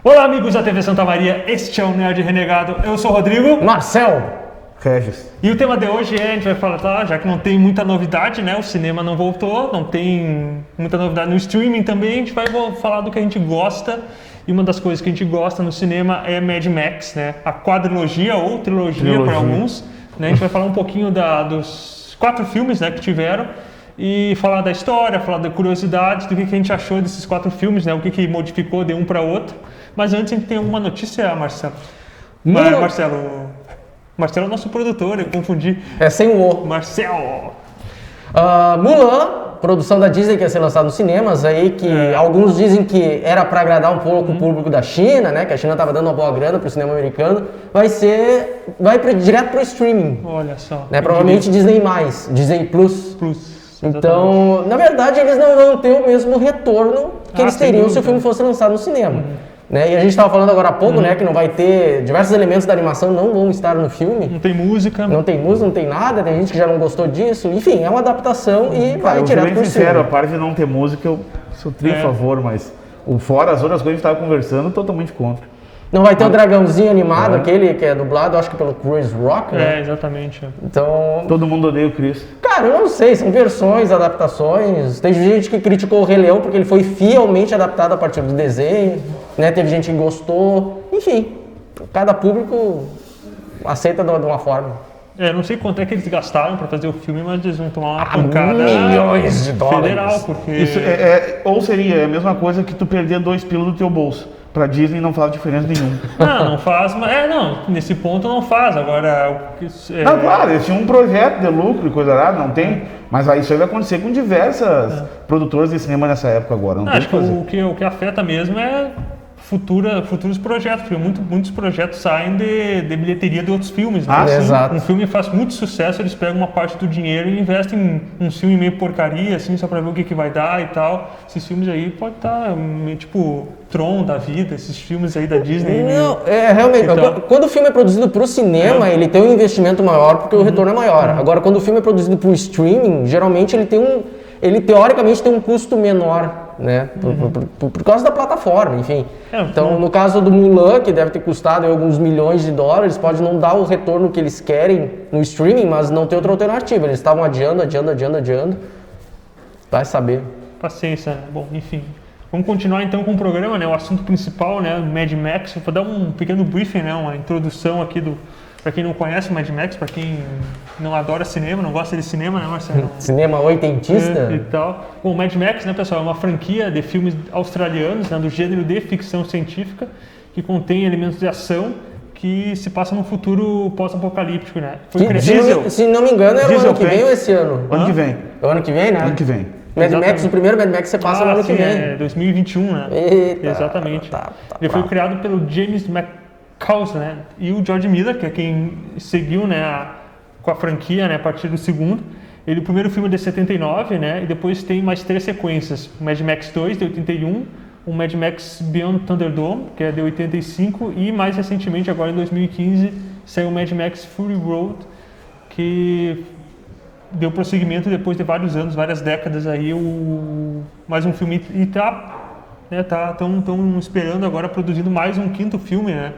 Olá, amigos da TV Santa Maria, este é o Nerd Renegado. Eu sou o Rodrigo. Marcel. Regis. E o tema de hoje a gente vai falar, tá, já que não tem muita novidade, né? O cinema não voltou, não tem muita novidade no streaming também. A gente vai falar do que a gente gosta. E uma das coisas que a gente gosta no cinema é Mad Max, né? A quadrilogia ou trilogia para alguns. Né? A gente vai falar um pouquinho dos 4 filmes, né, que tiveram. E falar da história, falar da curiosidade, do que a gente achou desses 4 filmes, né? O que modificou de um para outro. Mas antes a gente tem alguma notícia, Marcelo. Marcelo é o nosso produtor, eu confundi. É sem o O. Marcelo. Mulan, produção da Disney que ia ser lançado nos cinemas, aí que alguns dizem que era para agradar um pouco o público da China, né? Que a China estava dando uma boa grana pro cinema americano. Vai direto pro streaming. Olha só. Né? Provavelmente Disney+, Disney Plus. Então, na verdade, eles não vão ter o mesmo retorno que eles teriam se o filme fosse lançado no cinema. Né? E a gente estava falando agora há pouco, né, que não vai ter diversos elementos da animação não vão estar no filme. Não tem música. Não tem música, não tem nada, tem gente que já não gostou disso. Enfim, é uma adaptação e vai direto pro sincero, a parte de não ter música eu sou a favor, mas fora as outras coisas que a gente estava conversando, totalmente contra. Não vai ter o dragãozinho animado, aquele que é dublado, acho que pelo Chris Rock, né? Exatamente. Então... Todo mundo odeia o Chris. Cara, eu não sei, são versões, adaptações. Tem gente que criticou o Rei Leão porque ele foi fielmente adaptado a partir do desenho, né? Teve gente que gostou. Enfim, cada público aceita de uma forma. Não sei quanto é que eles gastaram para fazer o filme, mas eles vão tomar uma pancada milhões de dólares. Federal, porque... Isso ou seria a mesma coisa que tu perder 2 pila do teu bolso. Pra Disney não faz diferença nenhuma. Não faz, mas nesse ponto não faz. Agora, Não, claro, eles tinham um projeto de lucro e coisa lá, não tem. Mas isso aí vai acontecer com diversas produtoras de cinema nessa época agora. Não acho que o que afeta mesmo é futuros projetos, porque muitos projetos saem de bilheteria de outros filmes. Né? Exato. Um filme faz muito sucesso, eles pegam uma parte do dinheiro e investem em um filme meio porcaria, assim, só pra ver o que vai dar e tal. Esses filmes aí pode estar meio tipo Tron da vida, esses filmes aí da Disney. Não, realmente, então, quando o filme é produzido pro cinema, ele tem um investimento maior porque o retorno é maior. Agora, quando o filme é produzido pro streaming, geralmente ele teoricamente tem um custo menor, né? Por causa da plataforma, enfim. Então, no caso do Mulan, que deve ter custado alguns milhões de dólares, pode não dar o retorno que eles querem no streaming, mas não ter outra alternativa. Eles estavam adiando. Vai saber. Paciência, né? Bom, enfim. Vamos continuar então com o programa, né? O assunto principal, né? Mad Max. Vou dar um pequeno briefing, né? Uma introdução aqui para quem não conhece o Mad Max, para quem não adora cinema, não gosta de cinema, né, Marcelo? Cinema oitentista? E tal. Bom, Mad Max, né, pessoal, é uma franquia de filmes australianos, né, do gênero de ficção científica, que contém elementos de ação que se passa num futuro pós-apocalíptico, né? Se não me engano, é o ano que vem ou esse ano? Ano que vem. É o ano que vem, né? Ano que vem. Mad Max, o primeiro Mad Max você passa no ano que vem. É 2021, né? Eita, exatamente. Ele foi criado pelo James McCausland, né? E o George Miller, que é quem seguiu, né, com a franquia, né, a partir do segundo. O primeiro filme é de 79, né? E depois tem mais 3 sequências. O Mad Max 2, de 81. O Mad Max Beyond Thunderdome, que é de 85. E mais recentemente, agora em 2015, saiu o Mad Max Fury Road, que deu prosseguimento depois de vários anos, várias décadas aí, mais um filme. E estão esperando agora, produzindo mais um 5º filme, né?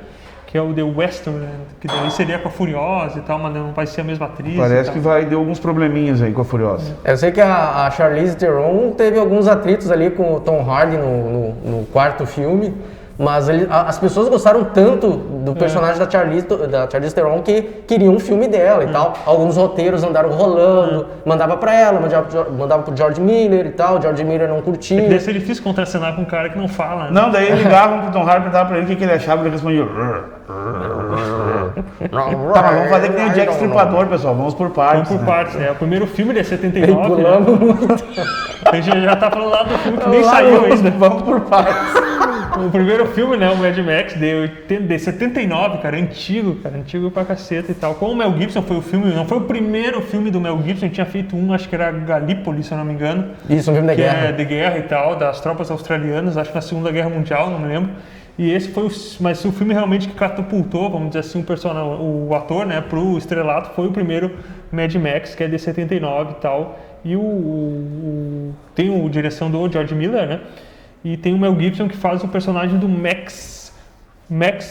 Que é o The Western, né? Que daí seria com a Furiosa e tal, mas não vai ser a mesma atriz. Parece que vai ter alguns probleminhas aí com a Furiosa. Eu sei que a Charlize Theron teve alguns atritos ali com o Tom Hardy no 4º filme, mas as pessoas gostaram tanto do personagem da Charlize Theron que queriam um filme dela e tal. Alguns roteiros andaram rolando, mandava pra ela, mandava pro George Miller e tal. O George Miller não curtia. Deve ser difícil contracenar com um cara que não fala, né? Não, daí ligavam pro Tom Hardy, perguntavam pra ele o que ele achava, ele respondia... Tá, mas vamos fazer que nem o Jack Stripador, pessoal, vamos por partes. Vamos por partes, né? O primeiro filme de 79, pulamos muito. A gente já tá falando lá do filme que nem saiu ainda. Vamos por partes. O primeiro filme, né, o Mad Max, de 79, cara, antigo pra caceta e tal. Como o Mel Gibson foi o filme, não foi o primeiro filme do Mel Gibson, ele tinha feito acho que era Galípoli, se eu não me engano. Isso, um filme da guerra. É de guerra e tal, das tropas australianas, acho que na Segunda Guerra Mundial, não me lembro. E esse foi mas o filme realmente que catapultou, vamos dizer assim, o ator, né, pro estrelato, foi o primeiro Mad Max, que é de 79 e tal. E tem a direção do George Miller, né? E tem o Mel Gibson que faz o personagem do Max Mac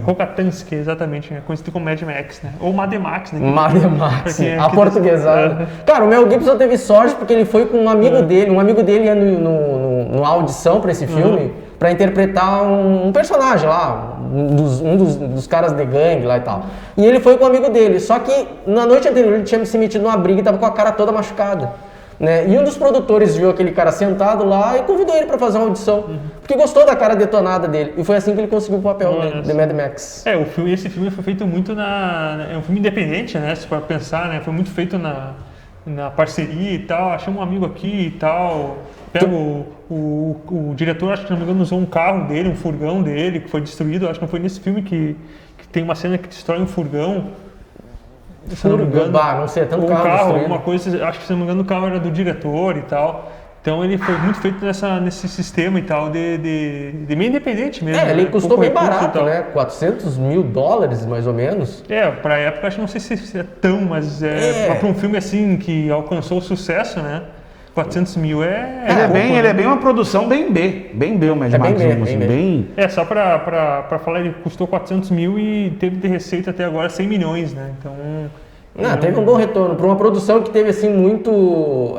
Rokatansky, exatamente, conhecido como Mad Max, né? Ou Mad Max, né? Mad Max, a portuguesada. Cara, o Mel Gibson teve sorte porque ele foi com um amigo dele. Um amigo dele ia numa audição para esse filme para interpretar um personagem lá, um dos caras de gangue lá e tal. E ele foi com um amigo dele, só que na noite anterior ele tinha se metido numa briga e tava com a cara toda machucada. Né? E um dos produtores viu aquele cara sentado lá e convidou ele para fazer uma audição, porque gostou da cara detonada dele. E foi assim que ele conseguiu o papel de Mad Max. Esse filme foi feito muito é um filme independente, né? Se for pensar, né? Foi muito feito na parceria e tal. Achamos um amigo aqui e tal. Pega o diretor, acho que não me engano, usou um carro dele, um furgão dele, que foi destruído. Acho que não foi nesse filme que tem uma cena que destrói um furgão. Se não me engano, não sei, é tanto carro alguma coisa, acho que se não me engano o carro era do diretor e tal. Então ele foi muito feito nesse sistema e tal, de meio independente mesmo. Ele custou bem barato, né? $400 mil mais ou menos. Pra época, acho que não sei se é tão, mas pra um filme assim que alcançou o sucesso, né? 400 mil ele é bem uma produção bem B o Mad Max. Só pra falar, ele custou 400 mil e teve de receita até agora 100 milhões, né? Então... teve um bom retorno. Para uma produção que teve, assim, muito...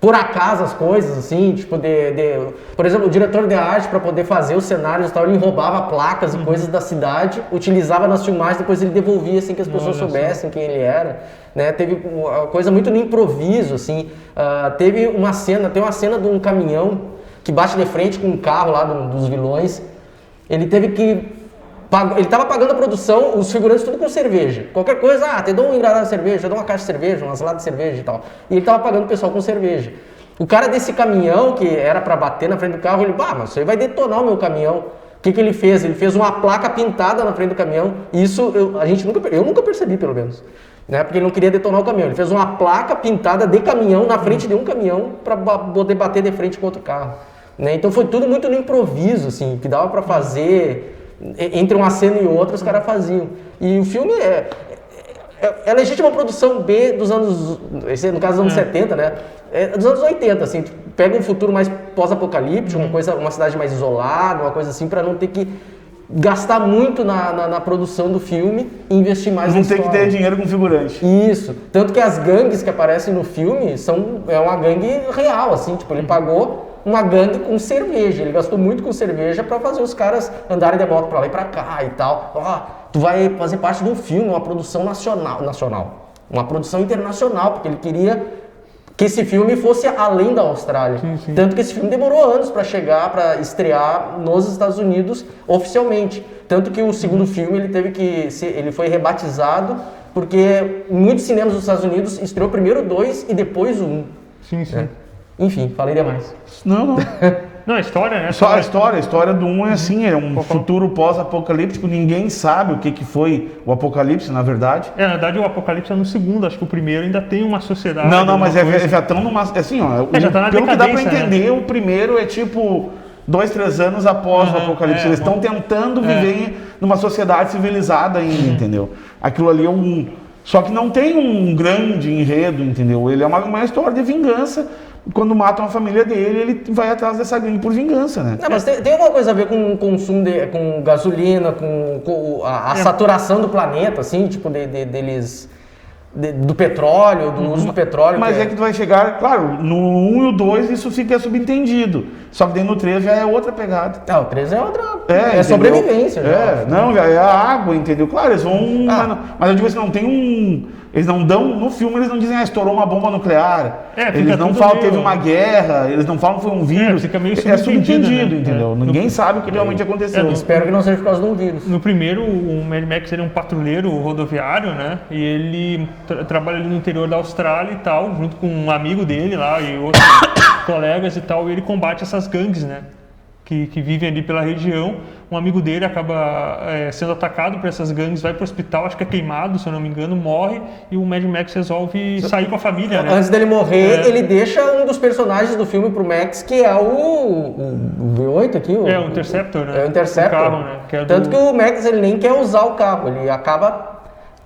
por acaso as coisas, assim, tipo, por exemplo, o diretor de arte, para poder fazer os cenários e tal, ele roubava placas e coisas da cidade, utilizava nas filmagens, depois ele devolvia, assim, que as pessoas soubessem quem ele era, né? Teve uma coisa muito no improviso, assim. Tem uma cena de um caminhão que bate de frente com um carro lá dos vilões. Ele teve que... Ele estava pagando a produção, os figurantes tudo com cerveja. Qualquer coisa, te dou um engradado de cerveja, dou uma caixa de cerveja, umas latas de cerveja e tal. E ele estava pagando o pessoal com cerveja. O cara desse caminhão, que era para bater na frente do carro, ele, mas isso aí vai detonar o meu caminhão. O que ele fez? Ele fez uma placa pintada na frente do caminhão. E isso eu nunca percebi, pelo menos. Né? Porque ele não queria detonar o caminhão. Ele fez uma placa pintada de caminhão na frente de um caminhão para poder bater de frente com outro carro. Né? Então foi tudo muito no improviso, assim, que dava para fazer... Entre uma cena e outra, os caras faziam. E o filme é legítima produção B dos anos... No caso dos anos 70, né? Dos anos 80, assim. Pega um futuro mais pós-apocalíptico, uma cidade mais isolada, uma coisa assim, para não ter que gastar muito na produção do filme e investir mais na história. Não ter que ter dinheiro com figurante. Isso. Tanto que as gangues que aparecem no filme é uma gangue real, assim. Tipo, ele pagou uma gangue com cerveja. Ele gastou muito com cerveja para fazer os caras andarem de moto para lá e para cá e tal. Tu vai fazer parte de um filme, uma produção nacional. Uma produção internacional, porque ele queria que esse filme fosse além da Austrália. Sim. Tanto que esse filme demorou anos para chegar, para estrear nos Estados Unidos oficialmente. Tanto que o segundo filme ele foi rebatizado, porque em muitos cinemas dos Estados Unidos estreou primeiro o 2 e depois o 1. Sim. Enfim, falei demais. Não. Não, a história, né? Só a história do 1 é assim, é um futuro pós-apocalíptico, ninguém sabe o que foi o apocalipse, na verdade. Na verdade o apocalipse é no segundo, acho que o primeiro ainda tem uma sociedade. Não, mas já estão numa... Assim, já tá na pelo que dá pra entender, né? O primeiro é tipo 2-3 anos após o apocalipse. Eles estão tentando viver numa sociedade civilizada ainda, entendeu? Aquilo ali é Só que não tem um grande enredo, entendeu? Ele é uma história de vingança. Quando matam a família dele, ele vai atrás dessa gangue por vingança, né? Não, mas tem alguma coisa a ver com o consumo com gasolina, com a saturação do planeta, assim, tipo, deles... do petróleo, do uso do petróleo. Mas é que tu vai chegar, claro, no 1 e o 2 isso fica subentendido. Só que dentro do 3 já é outra pegada. O 3 é outra. É sobrevivência. Já é a água, entendeu? Claro, eles vão. Mas eu digo assim, não tem Eles não dão. No filme eles não dizem, estourou uma bomba nuclear. Eles não falam que teve uma guerra, eles não falam que foi um vírus. Fica meio subentendido, né? Entendeu? Ninguém sabe o que realmente aconteceu. Espero que não seja por causa de um vírus. No primeiro, o Mad Max era um patrulheiro rodoviário, né? E ele trabalha ali no interior da Austrália e tal, junto com um amigo dele lá e outros colegas e tal, e ele combate essas gangues, né? Que vivem ali pela região. Um amigo dele acaba sendo atacado por essas gangues, vai pro hospital, acho que é queimado, se eu não me engano, morre, e o Mad Max resolve sair com a família, né? Antes dele morrer, ele deixa um dos personagens do filme pro Max, que é o V8 aqui. O Interceptor, né? É o Interceptor. O carro, né? Tanto que o Max ele nem quer usar o carro, ele acaba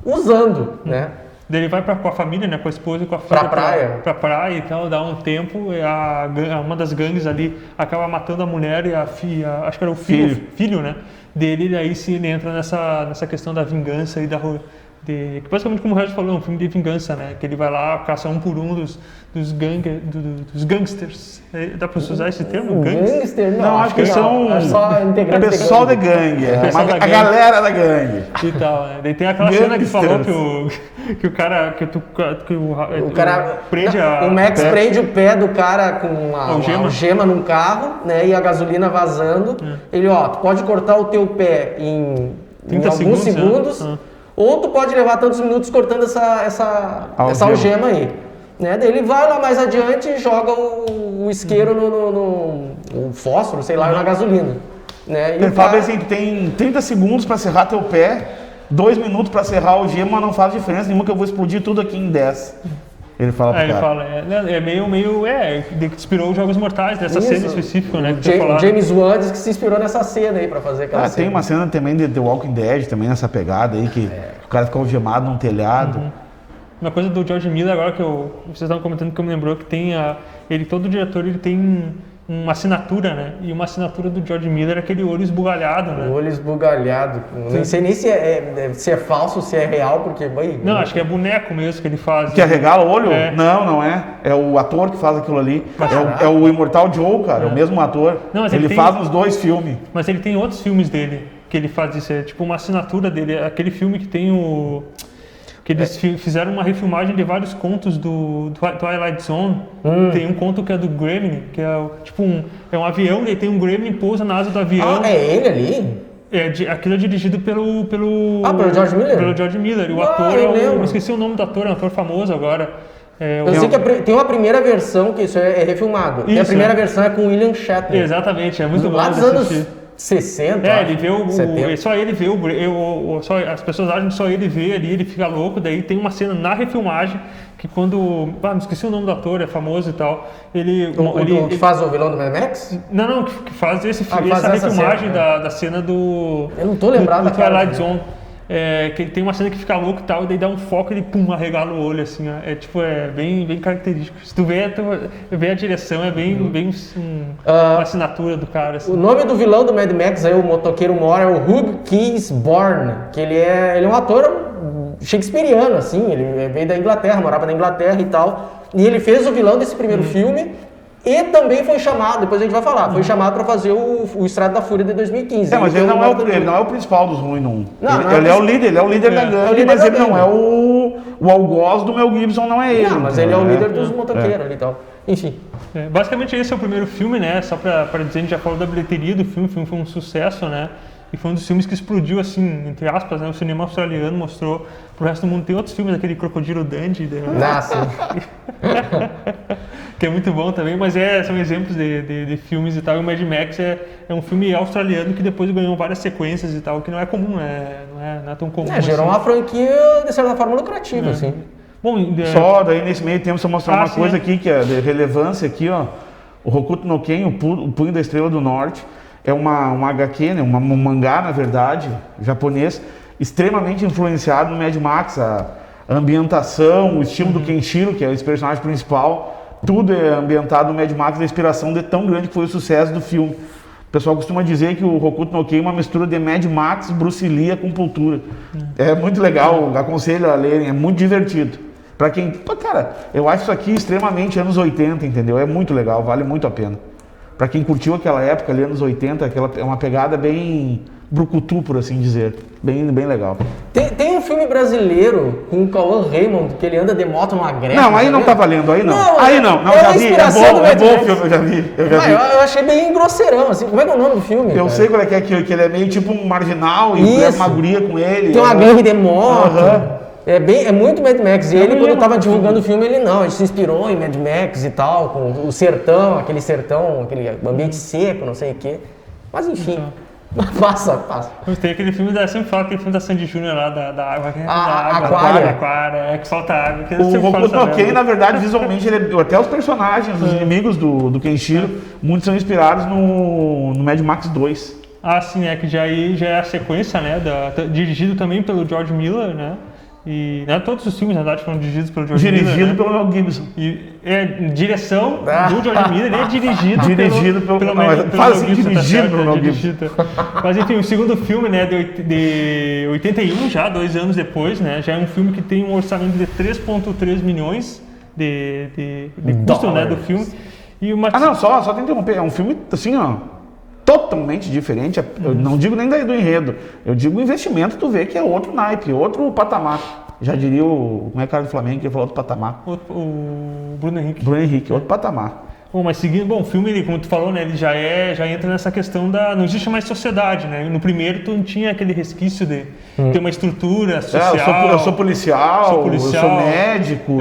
usando, né? Daí ele vai com a família, né, com a esposa e com a filha pra praia e tal, dá um tempo, e uma das gangues ali acaba matando a mulher e a filha, acho que era o filho, né, dele, e aí sim ele entra nessa questão da vingança e que basicamente, como o Regis falou, é um filme de vingança, né? Que ele vai lá, caça um por um dos gangsters. Dá pra usar esse termo? Gangster? Não, acho que são o pessoal da gangue. A galera da gangue. E tal, né? Daí tem aquela cena que falou que o cara... O cara prende o Max prende o pé do cara com uma algema num carro, né? E a gasolina vazando. Ele, tu pode cortar o teu pé em alguns segundos. Ou tu pode levar tantos minutos cortando essa algema aí. Né? Daí ele vai lá mais adiante e joga o isqueiro no fósforo, sei lá, na gasolina. Né? Ele fala assim que tem 30 segundos para serrar teu pé, 2 minutos para serrar a algema, não faz diferença nenhuma que eu vou explodir tudo aqui em 10. Ele fala pro cara. É meio que inspirou os Jogos Mortais, dessa cena específica, né? James Wan diz que se inspirou nessa cena aí pra fazer aquela cena. Tem uma cena também de The Walking Dead, também nessa pegada aí, que o cara fica algemado num telhado. Uma coisa do George Miller, agora que vocês estavam comentando que eu me lembrou, que tem todo diretor ele tem uma assinatura, né? E uma assinatura do George Miller é aquele olho esbugalhado, né? O olho esbugalhado. Não sei nem se é falso, se é real, porque... Não, acho que é boneco mesmo que ele faz. Que arregala o olho? Não é. É o ator que faz aquilo ali. É o Imortal Joe, cara. É o mesmo ator. Não, ele faz nos 2 filmes. Mas ele tem outros filmes dele que ele faz isso. É tipo uma assinatura dele. É aquele filme que tem que eles fizeram uma refilmagem de vários contos do Twilight Zone. Tem um conto que é do Gremlin, que é um avião, e tem um Gremlin pousa na asa do avião. É ele ali? Aquilo é dirigido pelo George Miller? Pelo George Miller. E o ator eu esqueci o nome do ator, é um ator famoso agora. Eu sei que tem uma primeira versão que isso é refilmado. E a primeira versão é com William Shatner. Exatamente, é muito bom lá dos anos 60. Ele vê só ele vê as pessoas acham que só ele vê ali, ele fica louco. Daí tem uma cena na refilmagem que quando... não esqueci o nome do ator, é famoso e tal. Ele faz o vilão do Mad Max? Não, que faz essa refilmagem da cena do... Eu não tô lembrado do Twilight Zone. Que tem uma cena que fica louco e tal, e daí dá um foco e ele arregala o olho, assim, ó. É bem característico. Se tu vê a direção, é bem uma assinatura do cara, assim. O nome do vilão do Mad Max, aí, o motoqueiro mora, é o Hugh Keays-Byrne, que ele é um ator shakespeariano, assim, ele veio da Inglaterra, morava na Inglaterra e tal, e ele fez o vilão desse primeiro filme. E também foi chamado, depois a gente vai falar, foi chamado para fazer o Estrada da Fúria de 2015. Mas ele não é o principal dos ruins, não. Ele é o líder da gangue, mas ele não é o algoz do Mel Gibson, não é ele. Não, mas ele é o líder dos motoqueiros ali e tal. Enfim. Basicamente esse é o primeiro filme, né? Só para dizer, a gente já falou da bilheteria do filme, o filme foi um sucesso, né? E foi um dos filmes que explodiu, assim, entre aspas, né? O cinema australiano mostrou pro resto do mundo. Tem outros filmes, aquele Crocodilo Dundee. Que é muito bom também, mas são exemplos de filmes e tal. E o Mad Max é um filme australiano que depois ganhou várias sequências e tal, que não é comum, não é tão comum. Gerou uma franquia, de certa forma, lucrativa, assim. Bom, só daí nesse meio tempo, só mostrar uma coisa aqui que é de relevância aqui, ó. O Hokuto no Ken, o Punho da Estrela do Norte, é uma HQ, né, um mangá, na verdade, japonês, extremamente influenciado no Mad Max. A ambientação, o estilo do Kenshiro, que é esse personagem principal, tudo é ambientado no Mad Max, a inspiração de tão grande que foi o sucesso do filme. O pessoal costuma dizer que o Hokuto no Ken é uma mistura de Mad Max, Bruce Lee e Acupuntura. É muito legal, aconselho a lerem, é muito divertido. Pra quem... cara, eu acho isso aqui extremamente anos 80, entendeu? É muito legal, vale muito a pena. Pra quem curtiu aquela época ali, anos 80, é uma pegada bem brucutu, por assim dizer. Bem legal. Tem um filme brasileiro com o Cauã Raymond, que ele anda de moto numa greve. Não, aí não tá valendo, aí não. Já vi, é bom o filme, eu já vi. Eu achei bem grosseirão, assim. Como é que é o nome do filme? Eu sei qual é que ele é meio tipo um marginal e leva uma guria com ele. Tem uma gangue de moto. É muito Mad Max. E ele, quando estava divulgando o filme, ele se inspirou em Mad Max e tal, com o sertão, aquele ambiente seco, não sei o quê. Mas enfim. Passa. Tem aquele filme sempre fala aquele filme da Sandy Júnior lá, da água. Aquária. Que falta água. O Hokuto no Ken, na verdade, visualmente, até os personagens, os inimigos do Kenshiro, muitos são inspirados no Mad Max 2. Sim, que já é a sequência, né? Dirigido também pelo George Miller, né? E né, todos os filmes, na verdade, foram dirigidos pelo George Miller. Dirigido pelo Mel Gibson. E direção do George Miller, ele é dirigido pelo não, Mel fala assim, Gibson, dirigido pelo Mel Gibson. Mas enfim, o segundo filme, né, de 81, já 2 anos depois, né, já é um filme que tem um orçamento de 3,3 milhões de custo, né, do filme. E uma... não, só te interromper, é um filme assim, ó, totalmente diferente. Eu não digo nem do enredo, eu digo o investimento, tu vê que é outro naipe, outro patamar. Já diria como é que era do Flamengo, que ele falou outro patamar. O Bruno Henrique. Bruno Henrique, outro patamar. Bom, mas seguindo, o filme, ele, como tu falou, né, ele já entra nessa questão não existe mais sociedade, né? No primeiro tu não tinha aquele resquício de ter uma estrutura social. Eu sou policial, eu sou médico.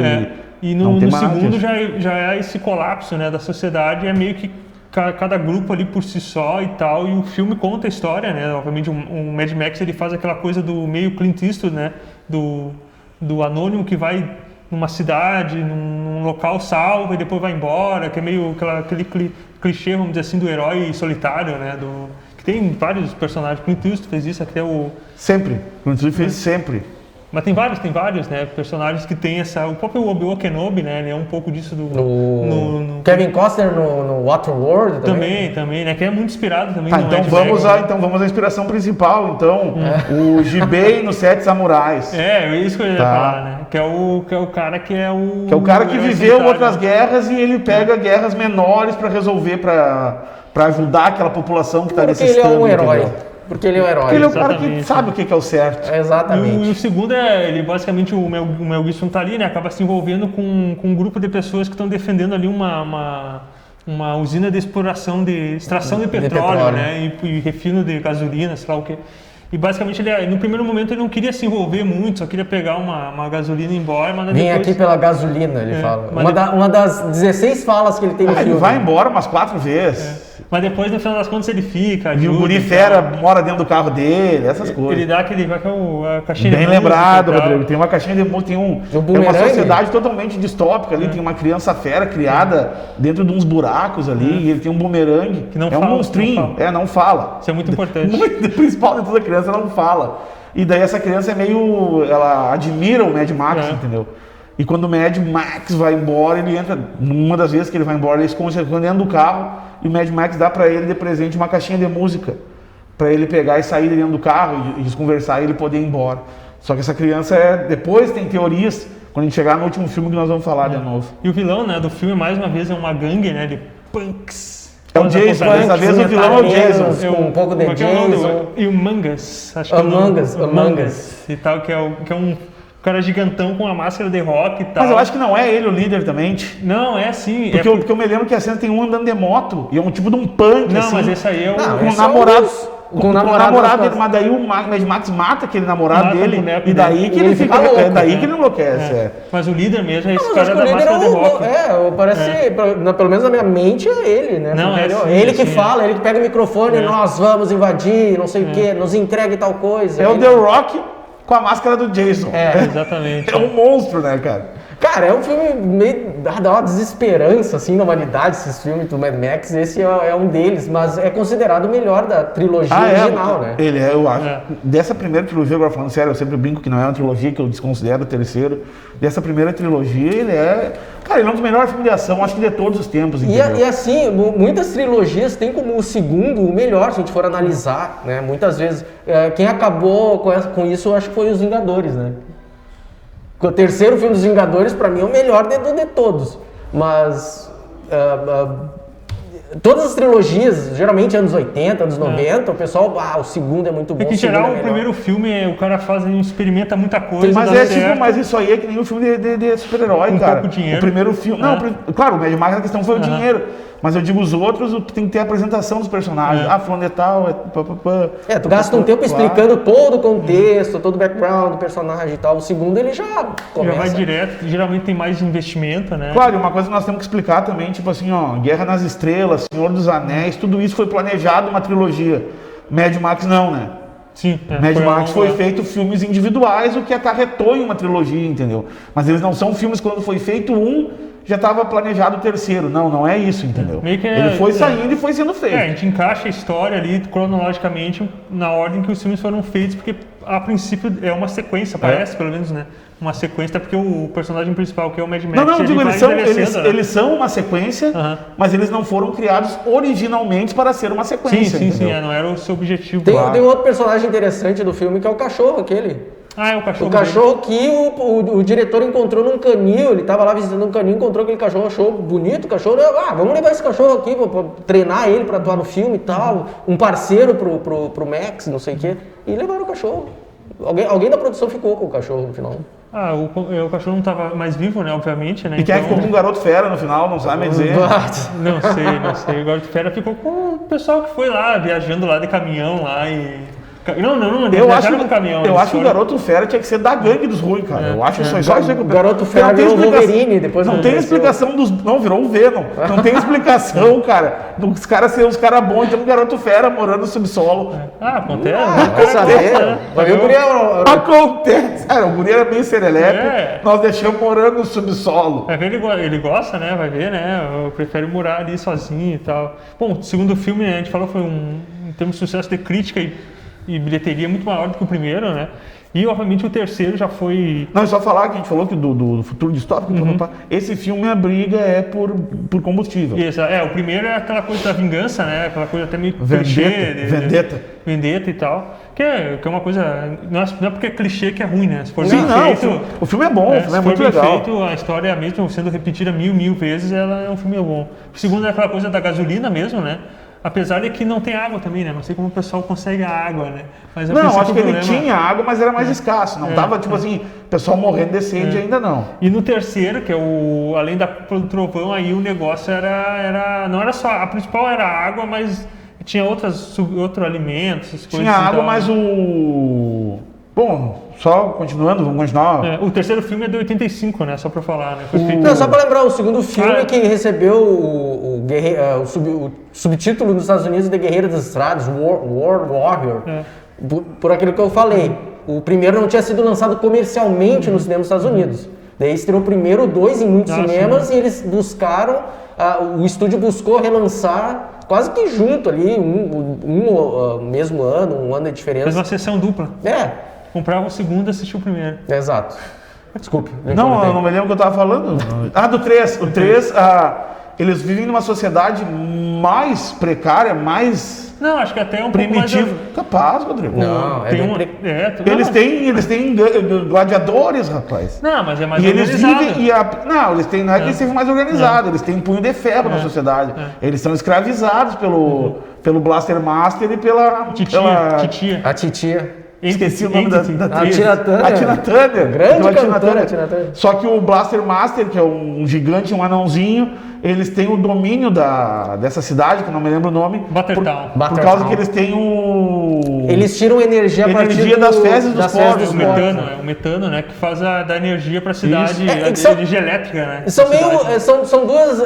E no segundo já é esse colapso, né, da sociedade, é meio que cada grupo ali por si só e tal, e o filme conta a história, né? Obviamente o Mad Max, ele faz aquela coisa do meio Clint Eastwood, né? Do anônimo que vai numa cidade, num local salvo e depois vai embora, que é meio aquele clichê, vamos dizer assim, do herói solitário, né? Que tem vários personagens. Clint Eastwood fez isso até Sempre. Clint Eastwood fez sempre. Mas tem vários, né, personagens que tem o próprio Obi-Wan Kenobi, né, ele é um pouco disso Kevin Costner no Waterworld também, né, que é muito inspirado também no então vamos à inspiração principal, então, o Jibei nos Sete Samurais. É isso que eu ia falar, né, que é o cara que é o... Que é o cara que viveu outras guerras e ele pega guerras menores para resolver, para ajudar aquela população que está necessitando. Porque ele é um herói. Porque ele é um herói. Porque ele é o cara que sabe o que é o certo. Exatamente. E o segundo ele basicamente, o Mel Gibson tá ali, né? Acaba se envolvendo com um grupo de pessoas que estão defendendo ali uma usina de extração de petróleo, né? E refino de gasolina, sei lá o que. E basicamente, no primeiro momento, ele não queria se envolver muito, só queria pegar uma gasolina e ir embora. Mas Vim aqui pela gasolina, ele fala. Uma das 16 falas que ele tem no filme. Ele vai embora umas 4 vezes. Mas depois, no final das contas, ele fica. E o guri fera mora dentro do carro dele, essas coisas. Ele dá a caixinha Bem de lembrado, Rodrigo. Tem uma caixinha de música, é uma sociedade totalmente distópica ali. Tem uma criança fera criada dentro de uns buracos ali. E ele tem um bumerangue. Que não fala, um monstrinho. Não fala. Isso é muito importante. O principal de toda criança não fala. E daí essa criança ela admira o Mad Max, entendeu? E quando o Mad Max vai embora, ele entra, numa das vezes que ele vai embora, ele esconde dentro do carro e o Mad Max dá pra ele de presente uma caixinha de música pra ele pegar e sair dentro do carro e eles conversar e ele poder ir embora. Só que essa criança depois tem teorias, quando a gente chegar no último filme que nós vamos falar de novo. E o vilão, né, do filme, mais uma vez, é uma gangue, né, de punks. É o Jason, dessa vez o vilão é o Jason. Um pouco de Jason. E o Mangas, acho que é o Mangas. E tal, que é um cara gigantão com uma máscara de rock e tal. Mas eu acho que não é ele o líder também. Não, é sim. Porque eu me lembro que a cena tem um andando de moto e é um tipo de um punk, não, assim. Mas esse aí é com o namorado. Com o namorado dele, mas daí o Mad Max mata aquele namorado dele e daí que ele fica louco. É daí que ele enlouquece. Mas o líder mesmo é esse cara da máscara de rock. Parece, pelo menos na minha mente, é ele, né? Não, ele que fala, ele que pega o microfone, nós vamos invadir, não sei o quê, nos entregue tal coisa. É o The Rock com a máscara do Jason. Exatamente. É um monstro, né, cara? Cara, é um filme meio dá uma desesperança, assim, na humanidade, esses filmes do Mad Max. Esse é um deles, mas é considerado o melhor da trilogia original, né? Ele eu acho. Dessa primeira trilogia, agora falando sério, eu sempre brinco que não é uma trilogia, que eu desconsidero o terceiro. Dessa primeira trilogia, ele é... Cara, ele é um dos melhores filmes de ação, acho que de todos os tempos, entendeu? E assim, muitas trilogias têm como o segundo o melhor, se a gente for analisar, né? Muitas vezes. Quem acabou com isso, eu acho que foi os Vingadores, né? O terceiro filme dos Vingadores, pra mim, é o melhor de todos. Mas todas as trilogias, geralmente anos 80, anos 90, o pessoal, o segundo é muito bom. Porque, em geral, o primeiro filme, o cara experimenta muita coisa. Mas isso aí é que nem o filme de super-herói, cara. Pouco dinheiro. O primeiro filme. Não, claro, o Mad Max, a questão foi o dinheiro. Mas eu digo, os outros, tu tem que ter a apresentação dos personagens. Fulano de tal, tu gasta um tempo explicando todo o contexto, todo o background do personagem e tal. O segundo, ele já começa. Já vai direto, geralmente tem mais investimento, né? Claro, e uma coisa que nós temos que explicar também, tipo assim, Guerra nas Estrelas, Senhor dos Anéis, tudo isso foi planejado uma trilogia. Mad Max não, né? Sim. Mad Max foi feito filmes individuais, o que acarretou em uma trilogia, entendeu? Mas eles não são filmes quando foi feito um, já estava planejado o terceiro. Não é isso, entendeu? Meio que Ele foi saindo e foi sendo feito. a gente encaixa a história ali cronologicamente na ordem que os filmes foram feitos, porque a princípio é uma sequência, parece pelo menos, né? Uma sequência, até porque o personagem principal, que é o Mad Max, Não, digo, né? eles são uma sequência, mas eles não foram criados originalmente para ser uma sequência. Sim, não era o seu objetivo. Tem outro personagem interessante do filme que é o cachorro, aquele. É o cachorro. O cachorro que o diretor encontrou num canil, ele estava lá visitando um canil, encontrou aquele cachorro, achou bonito o cachorro, vamos levar esse cachorro aqui pra treinar ele para atuar no filme e tal, um parceiro pro Max, não sei o quê, e levaram o cachorro. Alguém da produção ficou com o cachorro no final. O cachorro não estava mais vivo, né, obviamente, né? E quem ficou com o Garoto Fera no final, não sabe dizer. Não sei. O Garoto Fera ficou com o pessoal que foi lá, viajando lá de caminhão lá e... Não, eu acho que o Garoto Fera tinha que ser da gangue dos ruins, cara. Eu acho só isso aí. O Garoto Fera virou o Wolverine, depois não tem explicação dos... Não, virou o Venom. Não tem explicação, cara. Os caras serem os caras bons, tem um Garoto Fera morando no subsolo. Acontece. Acontece. Cara, o guri era bem serelepe. Nós deixamos morando no subsolo. Vai ver, ele gosta, né? Vai ver, né? Eu prefiro morar ali sozinho e tal. Bom, o segundo filme, a gente falou, foi em termos de sucesso de crítica e bilheteria muito maior do que o primeiro, né? E, obviamente, o terceiro já foi... Não, é só falar que a gente falou que do futuro distópico, esse filme, a briga é por combustível. Isso, o primeiro é aquela coisa da vingança, né? Aquela coisa até meio vendetta e tal. Que é uma coisa... Não é porque é clichê que é ruim, né? Se for bem feito, o filme é bom, o filme é muito legal. Se for bem feito, a história mesmo sendo repetida mil vezes, ela é um filme bom. O segundo é aquela coisa da gasolina mesmo, né? Apesar de que não tem água também, né? Não sei como o pessoal consegue a água, né? Mas acho que ele tinha água, mas era mais escasso. Não tava, assim, o pessoal morrendo de sede ainda não. E no terceiro, que é além do trovão, aí o negócio não era só... A principal era a água, mas tinha outros alimentos, essas coisas. Tinha água, mas Bom, só continuando, vamos continuar. O terceiro filme é de 85, né? Só pra falar, né? Não, só pra lembrar, o segundo filme que recebeu o subtítulo nos Estados Unidos de Guerreiro das Estradas, World Warrior, por aquilo que eu falei. O primeiro não tinha sido lançado comercialmente no cinema dos Estados Unidos. Daí estreou primeiro 2 em muitos cinemas e eles buscaram, o estúdio buscou relançar quase que junto ali, mesmo ano, um ano de diferença. Fez uma sessão dupla. Comprava o segundo e assistia o primeiro. Exato. Desculpe. Não, eu não me lembro o que eu estava falando. Do 3. O 3, eles vivem numa sociedade mais precária, mais... Não, acho que até um primitivo. Capaz, Rodrigo. Não, eles têm gladiadores, rapaz. Não, mas é mais organizado. Eles vivem... Não, eles vivem mais organizados. Eles têm punho de ferro na sociedade. Eles são escravizados pelo Blaster Master e pela... Titia. A titia. Esqueci o nome da Tina Turner. A Tina Turner. Grande cantora, Tina Turner. Só que o Blaster Master, que é um gigante, um anãozinho, eles têm o domínio dessa cidade, que eu não me lembro o nome. Buttertown. Por causa que eles têm Eles tiram energia a partir das fezes dos porcos. O metano, né? Que faz da energia para a cidade, energia elétrica, né? São duas,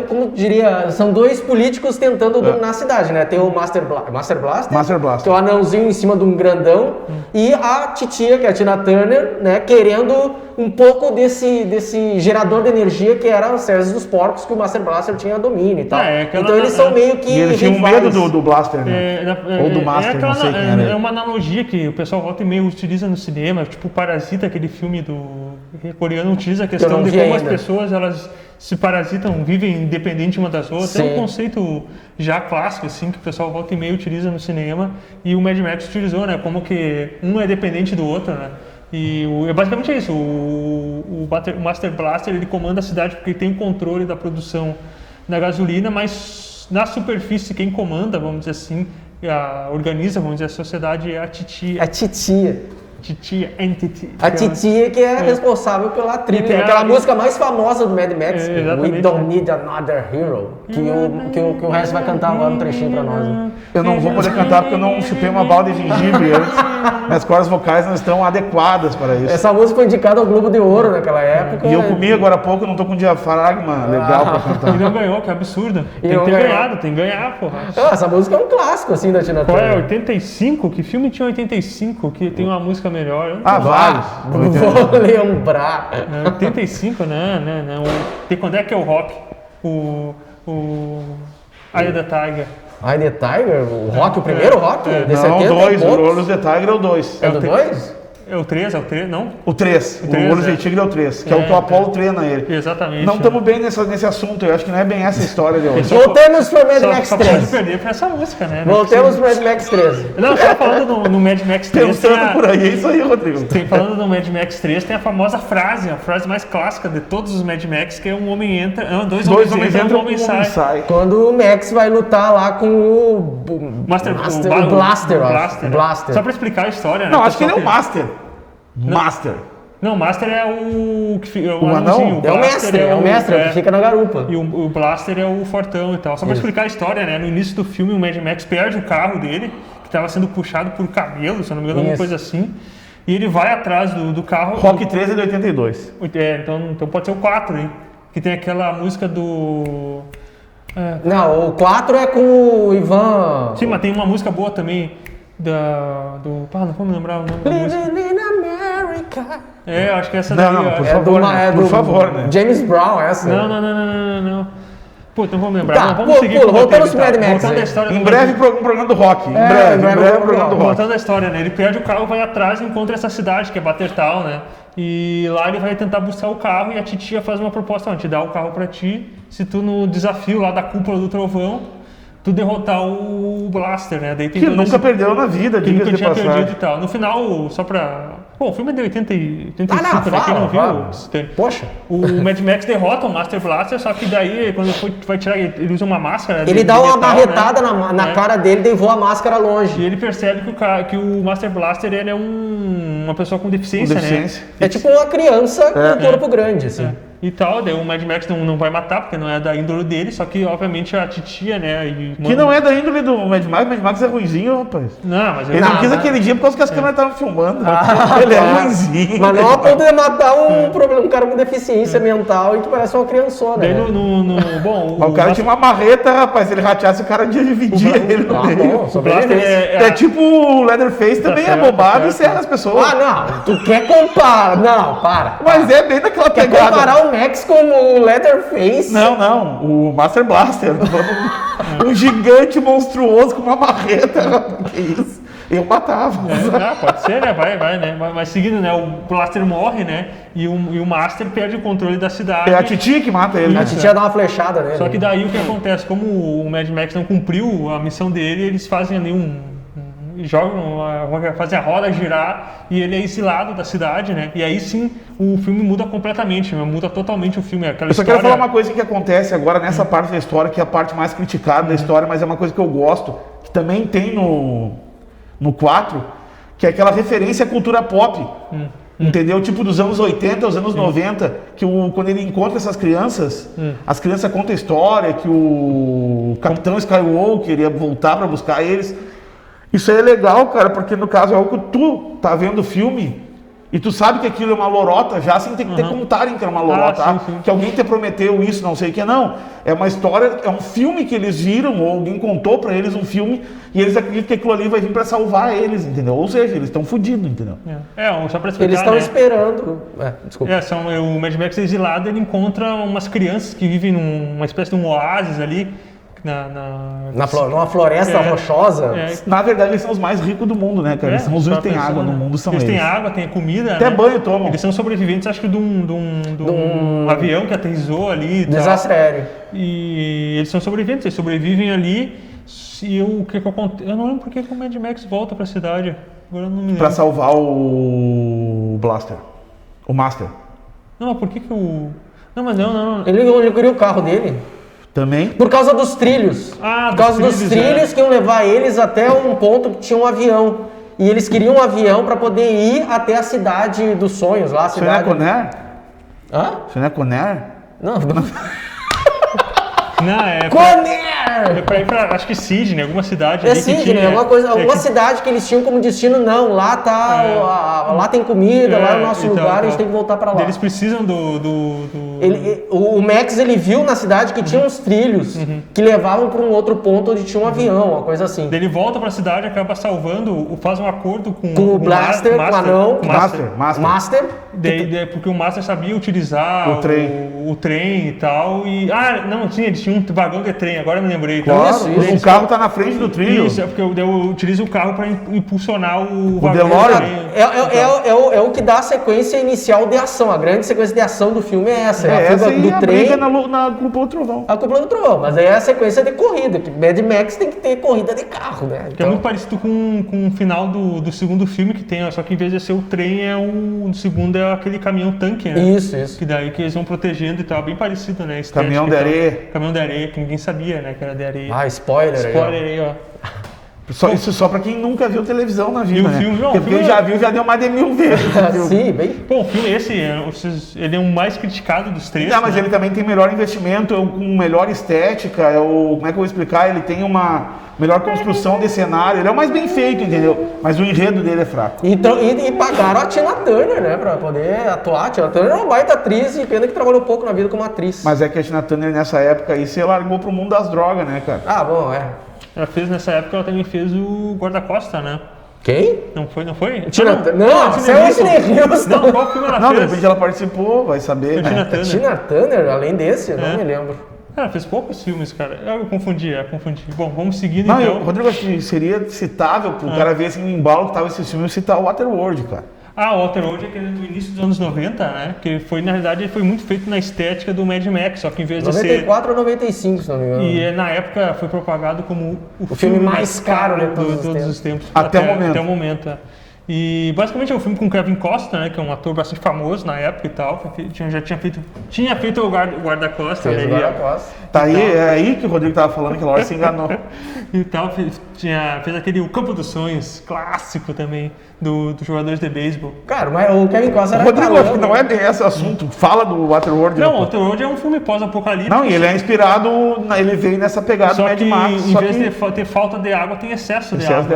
como diria, são dois políticos tentando dominar a cidade, né? Tem o Master Blaster, que é o anãozinho em cima de um grandão, e a titia, que é a Tina Turner, né? Querendo um pouco desse gerador de energia que era as fezes dos porcos, que o Master Blaster tinha domínio e tal. Então eles são meio que... E eles tinham medo do Blaster, né? Ou do Master, não sei quem era. É uma analogia que o pessoal volta e meio utiliza no cinema, tipo Parasita, aquele filme do coreano, utiliza a questão de como as pessoas elas se parasitam, vivem independente uma das outras. É um conceito já clássico, assim, que o pessoal volta e meio utiliza no cinema, e o Mad Max utilizou, né? Como que um é dependente do outro, né? E basicamente é isso, o Master Blaster, ele comanda a cidade porque ele tem o controle da produção da gasolina, mas na superfície quem comanda, vamos dizer assim, organiza, vamos dizer, a sociedade é a titia. A titia. Entity. A titia que é responsável pela trilha, aquela música mais famosa do Mad Max, We Don't Need Another Hero, que o resto vai cantar agora um trechinho pra nós. Né? Eu não vou poder cantar porque eu não chupei uma balda de gengibre antes. Minhas cordas vocais não estão adequadas para isso. Essa música foi indicada ao Globo de Ouro naquela época. E eu comi agora há pouco, eu não tô com diafragma legal pra cantar. E não ganhou, que absurdo. Tem que ter ganhado, tem que ganhar, porra. Essa música é um clássico, assim, da Tina Turner. Qual é? 85? Que filme tinha 85? Que tem uma música melhor. Eu não Ah, vários. Vou lembrar. Não, 85, não. Tem quando é que é o Rock? O Eye of the Tiger. Eye the Tiger? O Rock, o primeiro Rock? De Não, 70 o 2. O poucos? Olhos de Tiger é o 2. É do 2? É o 3, não? O 3. O três, Olhos é. de Tigre é o 3, que é o que o Apollo treina ele. Exatamente. Não estamos bem nesse assunto, eu acho que não é bem essa a história de hoje. Voltemos para Mad Max Só pode 3. perder pra essa música, né? Voltemos para Mad Max 3. Não, só falando no Mad Max 3. Pensando por aí, é isso aí, Rodrigo. Falando no Mad Max 3, tem a famosa frase, a frase mais clássica de todos os Mad Max, que é um homem entra. Não, dois homens entram, um homem sai. Quando o Max vai lutar lá com o O Blaster, o ó. Blaster. Blaster. Só pra explicar a história, né? Não, acho que ele é o Pessoal Master. Master. Não, o Master é o O anão? É o mestre, que fica na garupa. E o Blaster é o fortão e tal. Só pra explicar a história, né? No início do filme, o Mad Max perde o carro dele, que estava sendo puxado por camelo, se eu não me engano, alguma coisa assim. E ele vai atrás do carro. Rock 13 é de 82. Então pode ser o 4, hein? Que tem aquela música do... Não, o 4 é com o Ivan. Sim, mas tem uma música boa também não vou me lembrar o nome da música. Living in America. Acho que essa Não, daí. não, por é favor, né? Por favor, né? James Brown, essa. Não. Pô, então vamos lembrar. Tá, Não, vamos seguir. voltamos pro Mad Max. Voltando à história Em do breve, um programa do Rock. Em breve, um programa do Rock. Voltando à história, né? Ele perde o carro, vai atrás e encontra essa cidade, que é Battertown, né? E lá ele vai tentar buscar o carro e a titia faz uma proposta, te dá o carro pra ti, se tu no desafio lá da cúpula do trovão, tu derrotar o Blaster, né? Daí tem Que todo nunca perdeu na vida, que nunca diga-se de tinha perdido passagem. e tal. No final, só pra... Pô, o filme é de 85, né? fala, Quem não viu... fala. Poxa. O Mad Max derrota o Master Blaster, só que daí, quando vai tirar, ele usa uma máscara. Ele dá uma metal, barretada né? na cara dele e voa a máscara E longe. ele percebe que o Master Blaster ele é uma pessoa com deficiência, né? É tipo uma criança com corpo grande, assim. E tal, daí o Mad Max não vai matar, porque não é da índole dele, só que obviamente a titia, né? Que não é da índole do Mad Max. Mad Max é ruimzinho, rapaz. Não, mas Ele não quis aquele dia por causa que as câmeras estavam filmando. Ele é ruimzinho. Mas não a ponto de matar um cara com deficiência mental e que parece uma criançona. Daí Né? bom, Mas o cara tinha uma marreta, rapaz. Se ele rateasse, o cara dividia ele no meio. Bom, o Blaster É tipo o Leatherface também, é certo, bobado tá e certo. serra as pessoas. Ah, não. Tu quer comparar? Não, para. Mas é bem daquela Quer pegada. comparar o Max com o Leatherface? Não. O Master Blaster. Um gigante monstruoso com uma marreta. Que isso? Eu matava. Pode ser, né? Vai, né? Mas seguindo, né? O Blaster morre, né? E o Master perde o controle da cidade. É a titia que mata ele. A Né? titia dá uma flechada nele. Só que daí o que acontece? Como o Mad Max não cumpriu a missão dele, eles fazem ali fazem a roda girar e ele é exilado da cidade, né? E aí sim o filme muda completamente, muda totalmente o filme. Aquela Eu só história... quero falar uma coisa que acontece agora nessa parte da história, que é a parte mais criticada da história, mas é uma coisa que eu gosto, que também tem no 4, que é aquela referência à cultura pop. Entendeu? Tipo dos anos 80 aos anos 90, que quando ele encontra essas crianças, as crianças contam a história, que o Capitão Skywalker ia voltar para buscar eles. Isso aí é legal, cara, porque no caso é algo que tu tá vendo o filme e tu sabe que aquilo é uma lorota já sem ter que ter contarem que é uma lorota, sim. que alguém te prometeu isso, não sei o que, não. É uma história, é um filme que eles viram, ou alguém contou pra eles um filme e eles acreditam que aquilo ali vai vir pra salvar eles, entendeu? Ou seja, eles estão fodidos, entendeu? Só pra explicar, Eles estão né? esperando. Desculpa. O Mad Max exilado, ele encontra umas crianças que vivem numa espécie de um oásis ali, Numa floresta rochosa. Na verdade, eles são os mais ricos do mundo, né, cara? Eles são os únicos que têm água no mundo, são eles. Eles têm água, têm comida. Até né? banho tomam. Eles são sobreviventes, acho que de um avião que aterrissou ali. E Desastre tal. aéreo. E eles são sobreviventes, eles sobrevivem ali. E o que acontece? Eu não lembro por que o Mad Max volta pra cidade. Agora eu não me lembro. Pra salvar o Blaster. O Master. Não, mas por que o. Não, mas não. Ele queria o carro dele. Também. Por causa dos trilhos. Por causa dos trilhos que iam levar eles até um ponto que tinha um avião. E eles queriam um avião para poder ir até a cidade dos sonhos, lá a Isso não é cidade. Conner? Hã? Isso não é Conner? Não. Não, é. Conner! É pra ir pra, acho que Sydney, alguma cidade. É ali que Sydney, tinha, alguma cidade que eles tinham como destino, não, lá tá, lá tem comida, lá é o nosso lugar, a gente tem que voltar pra lá. Eles precisam O Max, ele viu na cidade que tinha uns trilhos que levavam pra um outro ponto onde tinha um avião, uma coisa assim. Ele volta pra cidade, acaba salvando, faz um acordo com o Blaster, com o anão. Master. Porque o Master sabia utilizar o trem e tal. Eles tinham um vagão de trem, agora eu me lembrei. Claro, o carro tá na frente do trilho. Isso, é porque eu utilizo o carro para impulsionar o vagão. É o que dá a sequência inicial de ação. A grande sequência de ação do filme é essa. É a fuga do trem. Na Cúpula do Trovão. A Cúpula do Trovão, mas aí é a sequência de corrida. Que Mad Max tem que ter corrida de carro, né? Que é muito parecido com o final do segundo filme que tem, só que em vez de ser o trem, o segundo é aquele caminhão-tanque, né? Isso. Que daí que eles vão protegendo e tal, bem parecido, né? Caminhão de areia. Caminhão de areia, que ninguém sabia, né? Que era de areia. Spoiler aí, ó. Isso só pra quem nunca viu televisão na vida, né? Porque quem já viu, já deu mais de 1000 vezes. Sim, bem... Bom, o filme ele é o mais criticado dos três. Não, mas ele também tem melhor investimento, com melhor estética, como é que eu vou explicar? Ele tem uma melhor construção de cenário, ele é o mais bem feito, entendeu? Mas o enredo dele é fraco. Então, e pagaram a Tina Turner, né, pra poder atuar. A Tina Turner é uma baita atriz e pena que trabalhou pouco na vida como atriz. Mas é que a Tina Turner nessa época aí se largou pro mundo das drogas, né, cara? Bom, Ela fez nessa época, ela também fez o Guarda-Costa, né? Quem? Não foi? Tina Turner. Não, você é o Whitney Houston. Não, qual filme ela fez? De repente ela participou, vai saber, né? Tina Turner, além desse, eu não me lembro. Ela fez poucos filmes, cara. Eu confundi. Bom, vamos seguindo então. Rodrigo, acho que seria citável pro cara ver assim, o embalo que tava esse filme, citar o Waterworld, cara. O Waterworld é aquele do início dos anos 90, né? Que foi, na verdade, ele foi muito feito na estética do Mad Max, só que em vez de 94 ou 95, se não me engano. E na época foi propagado como o filme mais caro de todos os tempos. Até o momento. E basicamente é um filme com Kevin Costner, né, que é um ator bastante famoso na época e tal. Tinha feito o Guarda-Costas. Fez o Guarda-Costas. Tá aí, é aí que o Rodrigo tava falando que a hora se enganou. E tal, fez aquele O Campo dos Sonhos, clássico também, dos jogadores de beisebol. Cara, mas o Kevin Costner era Rodrigo, acho que não é bem esse o assunto. Fala do Waterworld. Não, o Waterworld é um filme pós-apocalíptico. Não, e ele é inspirado, ele veio nessa pegada do Mad Max. Em vez de ter falta de água, tem excesso de água.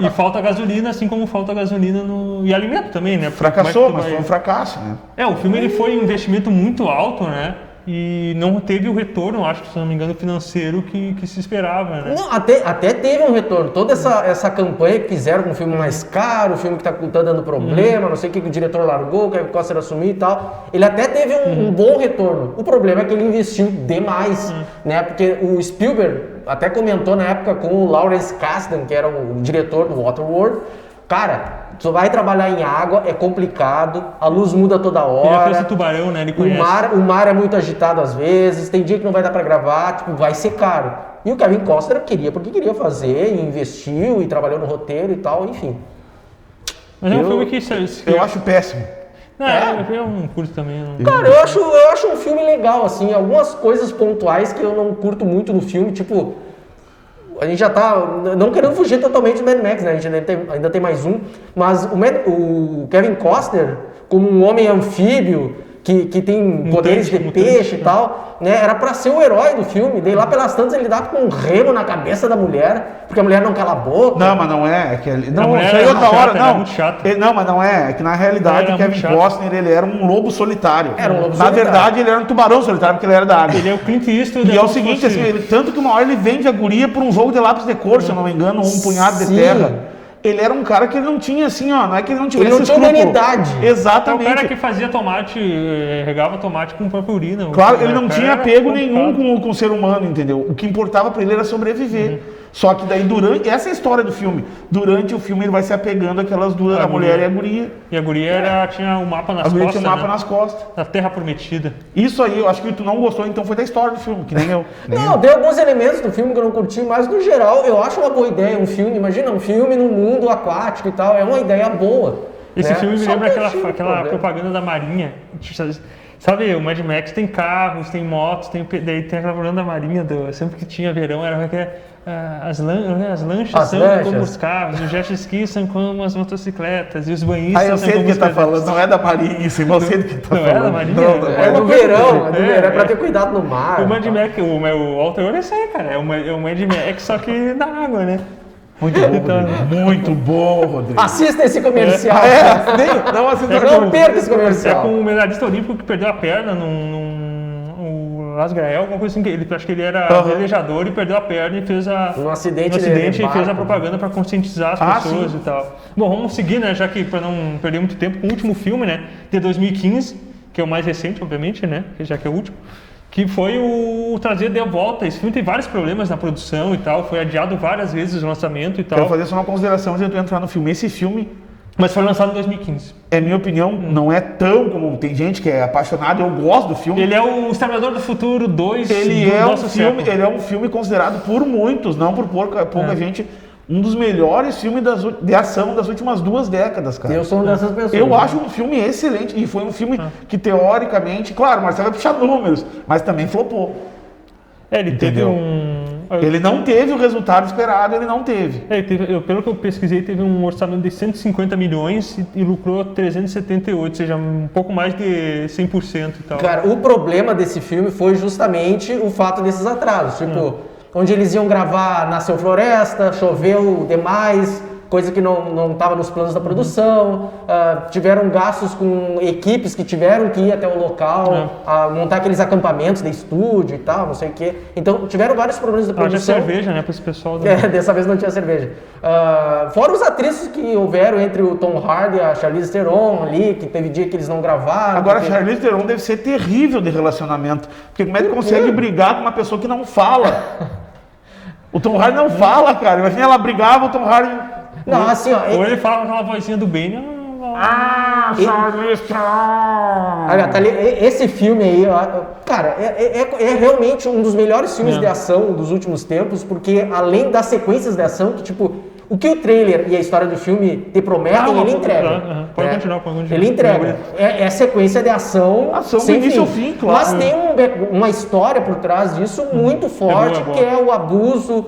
E falta gasolina, assim como falta gasolina e alimento também, né? Fracassou, mas foi um fracasso, né? O filme ele foi um investimento muito alto, né? E não teve o retorno, acho que, se não me engano, financeiro que se esperava, né? Não, até teve um retorno. Toda essa campanha que fizeram com um filme mais caro, o filme que tá dando problema, não sei o que o diretor largou, o Kevin Costner assumiu e tal. Ele até teve um bom retorno. O problema é que ele investiu demais, né? Porque o Spielberg até comentou na época com o Lawrence Kasdan, que era o diretor do Waterworld. Cara, tu vai trabalhar em água, é complicado, a luz muda toda hora. Ele já fez o Tubarão, né? Ele conhece. O mar é muito agitado às vezes, tem dia que não vai dar pra gravar, vai ser caro. E o Kevin Costner queria, porque queria fazer, e investiu, e trabalhou no roteiro e tal, enfim. Mas é um filme que... Eu acho péssimo. Eu não curto também. Cara, eu acho um filme legal, assim, algumas coisas pontuais que eu não curto muito no filme, tipo... A gente já tá, não querendo fugir totalmente do Mad Max, né? A gente ainda tem mais um. Mas o Kevin Costner, como um homem anfíbio, que tem poderes de peixe e tal, né? Era pra ser o herói do filme. Daí lá pelas tantas ele dá com um remo na cabeça da mulher, porque a mulher não cala a boca. Não, mas não é. Não, isso aí outra hora, não. Muito chato. Não, mas não é. É que na realidade o Kevin Costner, ele era um lobo solitário. Era um lobo solitário. Na verdade, ele era um tubarão solitário, porque ele era da água. Ele é o Clint Eastwood. E é o seguinte, assim, tanto que uma hora ele vende a guria por um jogo de lápis de cor, se eu não me engano, um punhado de terra. Ele era um cara que ele não tinha assim, ó, não é que ele não tivesse escrúpulo. Ele não tinha humanidade. Exatamente. É o cara que fazia tomate, regava tomate com própria urina. Claro, ele não tinha apego nenhum com o ser humano, entendeu? O que importava pra ele era sobreviver. Só que daí, essa é a história do filme. Durante o filme ele vai se apegando àquelas duas, a mulher e a guria. E a guria tinha um mapa nas costas. A guria tinha um mapa nas costas. Da Terra Prometida. Isso aí, eu acho que tu não gostou, então foi da história do filme, que nem eu. Não, tem alguns elementos do filme que eu não curti, mas no geral eu acho uma boa ideia um filme. Imagina, um filme no mundo aquático e tal, é uma ideia boa. Esse filme me lembra aquela propaganda da Marinha. Sabe, o Mad Max tem carros, tem motos, daí tem aquela propaganda da Marinha, sempre que tinha verão, era as lanchas são como os carros, os jet skis são como as motocicletas, e os banhistas eu são sei como do que os tá cadetes. falando, não é da Marinha isso, eu sei do que tá falando. Não é da Marinha? Não, É do verão, é pra ter cuidado no mar. O Mad Max, o Alter é isso aí, cara, é o Mad Max só que na água, né? Muito bom, Rodrigo. Muito bom, Rodrigo. Assista esse comercial. Não assista Não perca esse comercial. É com o medalhista olímpico que perdeu a perna o Asgrael, alguma coisa assim, acho que ele era velejador e perdeu a perna e fez um acidente e fez a propaganda para conscientizar as pessoas sim. e tal. Bom, vamos seguir, né, já que para não perder muito tempo, com o último filme, né, de 2015, que é o mais recente, obviamente, né, já que é o último, que foi o trazer de volta. Esse filme tem vários problemas na produção e tal, foi adiado várias vezes o lançamento e tal. Quero fazer só uma consideração antes de eu entrar no filme. Esse filme, mas foi lançado em 2015. minha opinião, não é tão como tem gente que é apaixonada, eu gosto do filme. Ele é o Exterminador do Futuro 2 Ele do é um nosso filme, século. ele é um filme considerado por muitos, não por pouca gente, um dos melhores filmes de ação das últimas 2 décadas, cara. Eu sou uma dessas pessoas. Eu acho um filme excelente e foi um filme que teoricamente, claro, o Marcelo vai puxar números, mas também flopou. Ele teve Entendeu? Ele não teve o resultado esperado, ele não teve. pelo que eu pesquisei, teve um orçamento de 150 milhões e lucrou 378, ou seja, um pouco mais de 100% e tal. Cara, o problema desse filme foi justamente o fato desses atrasos. Tipo, onde eles iam gravar, nasceu floresta, choveu demais, coisa que não estava nos planos da produção. Tiveram gastos com equipes que tiveram que ir até o local, montar aqueles acampamentos de estúdio e tal, não sei o quê. Então, tiveram vários problemas de produção. Tinha cerveja, né, para esse pessoal. Dessa vez não tinha cerveja. Fora os atritos que houveram entre o Tom Hardy e a Charlize Theron ali, que teve dia que eles não gravaram. Agora, a Charlize Theron deve ser terrível de relacionamento, porque como é que consegue brigar com uma pessoa que não fala? O Tom Hardy não fala, cara. Imagina ela brigava, o Tom Hardy... Não, assim, ó... Ou ele fala com aquela vozinha do Bane. Charlize Theron! Olha, tá ali, esse filme aí, cara, é realmente um dos melhores filmes de ação dos últimos tempos, porque além das sequências de ação, que tipo, o que o trailer e a história do filme te prometem, ele entrega. Pode continuar. Ele entrega. É sequência de ação do início ao fim, claro. Mas tem uma história por trás disso muito forte, boa. que é o abuso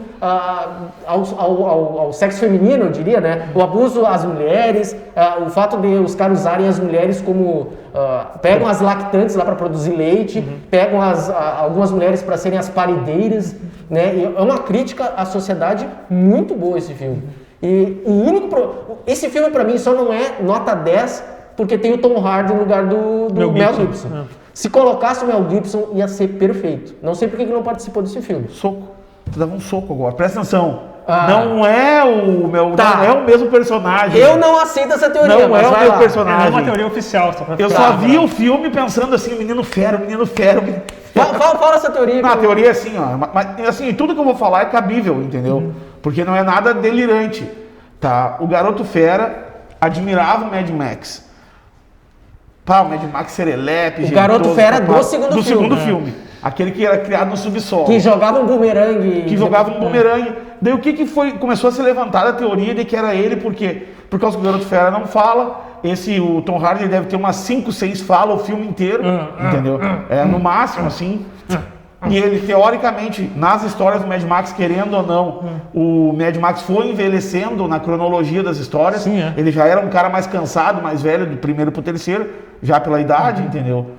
ao sexo feminino, eu diria, né? O abuso às mulheres, o fato de os caras usarem as mulheres como... pegam as lactantes lá para produzir leite, pegam algumas mulheres para serem as parideiras, né? E é uma crítica à sociedade muito boa esse filme. E esse filme para mim só não é nota 10 porque tem o Tom Hardy no lugar do Mel Gibson. Se colocasse o Mel Gibson ia ser perfeito. Não sei por que não participou desse filme. Soco. Tu dava um soco agora. Presta atenção. Não é o não é o mesmo personagem. Eu não aceito essa teoria. Não é o mesmo personagem. É uma teoria oficial. Eu só vi o filme pensando assim, menino fera. Fala essa teoria. Não, a teoria é assim, ó. Mas assim, tudo que eu vou falar é cabível, entendeu? Porque não é nada delirante, tá? O Garoto Fera admirava o Mad Max. O Mad Max serelepe, o Garoto Fera do segundo filme. Aquele que era criado no subsolo. Que jogava um bumerangue. Daí o que foi? Começou a ser levantada a teoria de que era ele, porque por causa que o Garoto Fera não fala, o Tom Hardy deve ter umas 5, 6 falas o filme inteiro, entendeu? No máximo, assim. E ele, teoricamente, nas histórias do Mad Max, querendo ou não, o Mad Max foi envelhecendo na cronologia das histórias. Sim, Ele já era um cara mais cansado, mais velho, do primeiro pro terceiro, já pela idade, entendeu?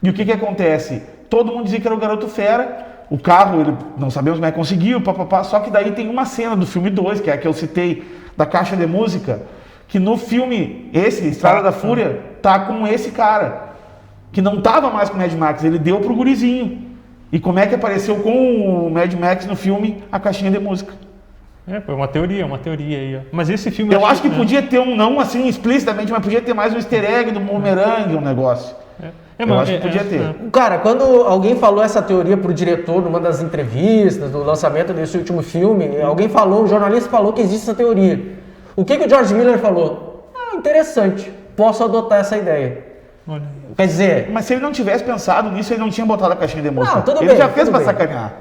E o que acontece? Todo mundo dizia que era o Garoto Fera, o carro, ele não sabemos como é que conseguiu, só que daí tem uma cena do filme 2, que é a que eu citei, da caixa de música, que no filme, Estrada da Fúria, tá com esse cara, que não tava mais com o Mad Max, ele deu pro gurizinho. E como é que apareceu com o Mad Max no filme a caixinha de música? Foi uma teoria aí, ó. Mas esse filme... Eu acho que podia ter não assim explicitamente, mas podia ter mais um easter egg do bumerangue, um negócio. Eu acho que podia ter. Cara, quando alguém falou essa teoria pro diretor numa das entrevistas, do lançamento desse último filme, um jornalista falou que existe essa teoria. O que o George Miller falou? Interessante, posso adotar essa ideia. Quer dizer... Mas se ele não tivesse pensado nisso, ele não tinha botado a caixinha de música. Não, tudo ele bem, já fez tudo pra bem. sacanear.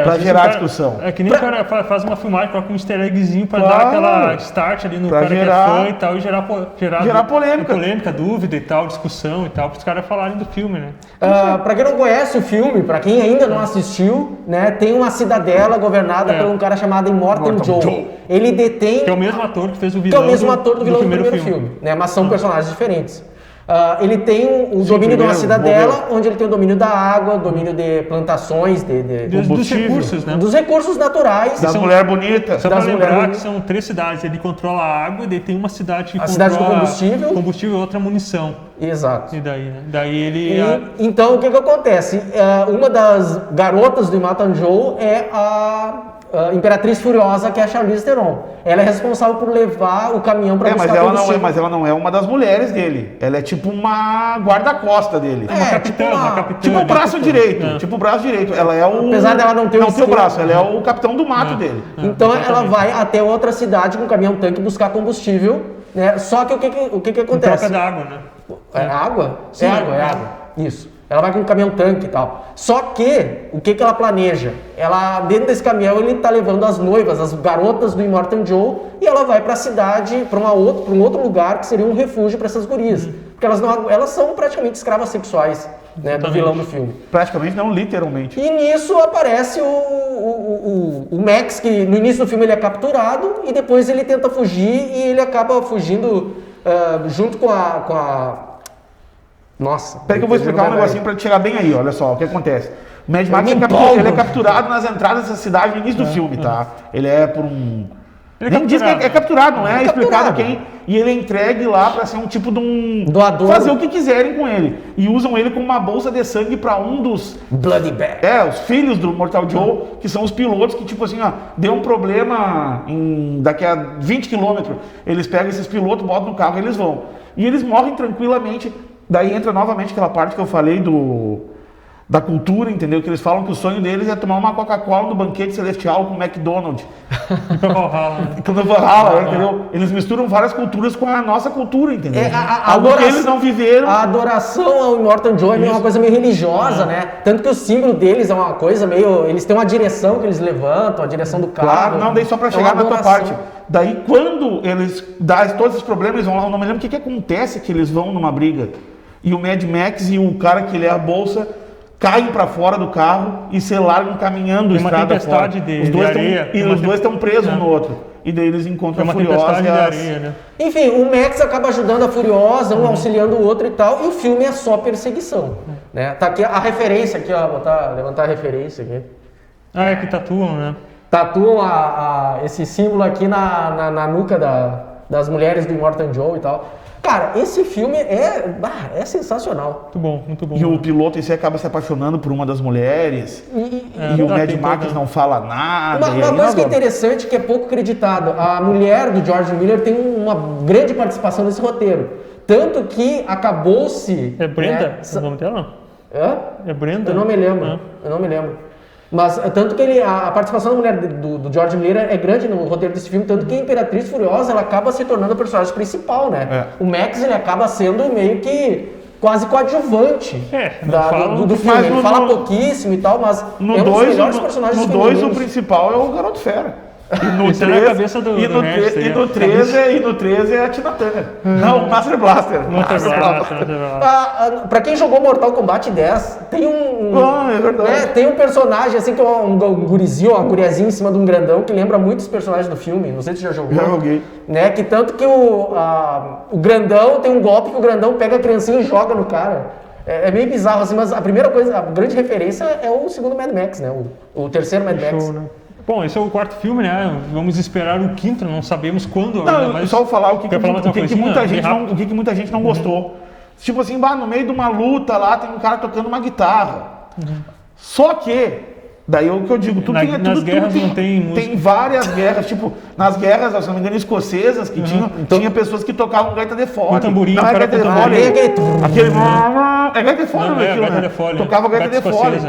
pra gerar discussão. É que nem o cara faz uma filmagem, coloca um easter eggzinho pra dar aquela start ali no pra cara gerar, que é fã e tal, e gerar polêmica, dúvida e tal, discussão e tal, para os caras falarem do filme, né? Pra quem não conhece o filme, pra quem ainda não assistiu, né, tem uma cidadela governada por um cara chamado Immortan Joe. Ele detém... Que é o mesmo ator que fez o vilão, que é o mesmo ator do vilão do primeiro filme, né, mas são personagens diferentes. Ele tem o domínio de uma cidadela, onde ele tem o domínio da água, o domínio de plantações, dos recursos, né? Dos recursos naturais. Das mulheres bonitas. Só para lembrar que são 3 cidades. Ele controla a água, e tem uma cidade que controla cidade do combustível e outra munição. Exato. E daí, né? Daí ele... Então, o que acontece? Uma das garotas do Immortan Joe é a Imperatriz Furiosa, que é a Charlize Theron. Ela é responsável por levar o caminhão para buscar combustível. Mas ela não é uma das mulheres dele. Ela é tipo uma guarda-costa dele. Uma capitã. Tipo o braço direito. Tipo o braço direito. Ela é o... Apesar dela não ter o braço, ela é o capitão do mato dele. Então ela vai até outra cidade com um caminhão-tanque buscar combustível, né? Só que o que acontece? Troca da água, né? É água? Sim, é água. Isso. Ela vai com um caminhão-tanque e tal. Só que, o que ela planeja? Ela, dentro desse caminhão, ele tá levando as noivas, as garotas do Immortan Joe, e ela vai para a cidade, para um outro lugar que seria um refúgio para essas gurias. Porque elas são praticamente escravas sexuais, né, do vilão do filme. Praticamente não, literalmente. E nisso aparece o Max, que no início do filme ele é capturado, e depois ele tenta fugir, e ele acaba fugindo junto com a... Nossa. Peraí que eu vou explicar um negocinho pra chegar bem aí, olha só, o que acontece. O Mad Max ele é capturado nas entradas dessa cidade no início do filme, tá? Ele é por um... Nem diz que é capturado, não é explicado quem. E ele é entregue lá pra ser um tipo de um... doador. Fazer o que quiserem com ele. E usam ele como uma bolsa de sangue pra um dos... Bloody Bag. Os filhos do Mortal Joe, que são os pilotos que, tipo assim, ó, deu um problema daqui a 20 quilômetros. Eles pegam esses pilotos, botam no carro e eles vão. E eles morrem tranquilamente. Daí entra novamente aquela parte que eu falei da cultura, entendeu? Que eles falam que o sonho deles é tomar uma Coca-Cola no banquete celestial com o McDonald's. No Valhalla, entendeu? Eles misturam várias culturas com a nossa cultura, entendeu? Algo que eles não viveram. A adoração ao Immortan Joe é uma coisa meio religiosa, né? Tanto que o símbolo deles é uma coisa meio... Eles têm uma direção que eles levantam, a direção do carro. Claro, não, daí só pra chegar na tua parte. Daí quando eles dão todos esses problemas, eles vão lá, eu não me lembro o que acontece que eles vão numa briga. E o Mad Max e o cara que ele é a bolsa caem pra fora do carro e se largam caminhando estrada fora. Os dois estão presos um no outro. E daí eles encontram a Furiosa de areia, né? Enfim, o Max acaba ajudando a Furiosa, um auxiliando o outro e tal, e o filme é só perseguição. Né? Tá aqui a referência, aqui, ó, levantar a referência aqui. É que tatuam, né? Tatuam esse símbolo aqui na nuca das mulheres do Immortan Joe e tal. Cara, esse filme é sensacional. Muito bom, muito bom. E o piloto em si acaba se apaixonando por uma das mulheres. E o Mad Max não fala nada. Uma coisa que é interessante, que é pouco acreditado. A mulher do George Miller tem uma grande participação nesse roteiro. Tanto que acabou-se... É Brenda? O nome dela? É Brenda? Eu não me lembro. Mas tanto que a participação da mulher do George Miller é grande no roteiro desse filme, tanto que a Imperatriz Furiosa ela acaba se tornando a personagem principal, né? O Max ele acaba sendo meio que quase coadjuvante do filme. Ele fala pouquíssimo e tal, mas um dos melhores personagens femininos. No 2 o principal é o Garoto Fera. E no 13 é a Tina Turner. Não, o Master Blaster. Pra quem jogou Mortal Kombat 10, tem tem um personagem assim que é um gurizinho, uma guriazinha em cima de um grandão que lembra muitos personagens do filme. Não sei se você já jogou. Já joguei. Né? Que tanto que o grandão tem um golpe que o grandão pega a criancinha e joga no cara. É meio bizarro assim, mas a primeira coisa, a grande referência é o segundo Mad Max, né? O terceiro Mad Max. Né? Bom, esse é o 4º filme, né? Vamos esperar o 5º, não sabemos quando. Não, só vou falar o que muita gente não gostou. Tipo assim, no meio de uma luta lá, tem um cara tocando uma guitarra. Só que, daí é o que eu digo, nas guerras não tem música. Tem várias guerras, tipo, nas guerras, se não me engano, escocesas, que tinha pessoas que tocavam gaita de fole. Um tamborim, não é gaita de fole. É gaita de fole, né? Tocava gaita de fole.